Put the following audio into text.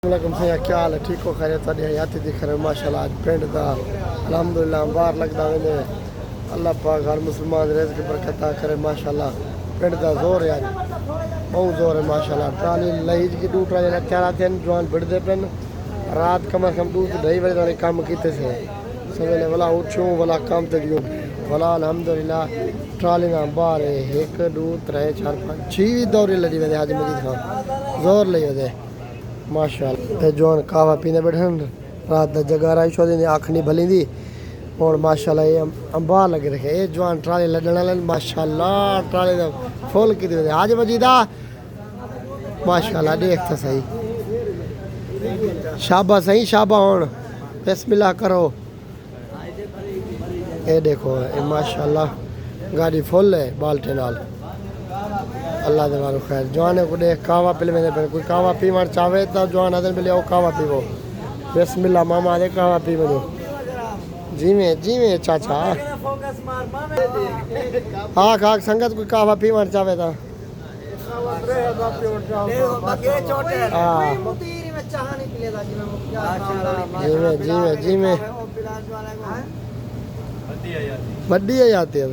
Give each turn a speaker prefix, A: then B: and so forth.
A: वालेकुम सही क्या हाल है ठीक हो खैर तुहाडी हयाती दिख रहे माशाल्लाह आज पिंड दा अल्हम्दुलिल्लाह बाहर लगदा वेंदे अल्लाह पाक हर मुसलमान रिज़्क बरकत करे माशाल्लाह पिंड दा जोर है आज बहुत जोर है माशाल्लाह ट्राली लहीज की दू ट्राली त्यारा थे जवान बिड़दे पेन रात कम से कम 2-2.5 बजे तक काम कीते से सवेरे वाला उठूं वाला काम ते गियो वाला अल्हम्दुलिल्लाह ट्राली ना बाहर 1 2 3 4 5 6 दौरे लगी वेंदे आज मजीद खान जोर ले वेंदे माशाल्लाह जवान कावा पीने बैठे रात का जगह राई छो दी अख नहीं भली दी और माशाल्लाह ये अंबा लगे रखे ये जवान ट्राले लड़ने वाले माशाल्लाह ट्राले का फुल की आज मजीदा माशाल्लाह देख तो सही शाबा सही शाबा होन बिस्मिल्लाह करो ये देखो ये माशाल्लाह गाड़ी फुल है बाल्टे नाल अल्लाह दे मारो खैर जवाने को देख कावा पिल में कोई कावा पीवन चाहे तो जवान आदमी मिले वो कावा पीवो बिस्मिल्लाह मामा दे कावा पी वनो जीवे चाचा आख आख संगत कोई कावा पीवन चाहे तो जीवे जीवे जीवे बड्डी है जाती है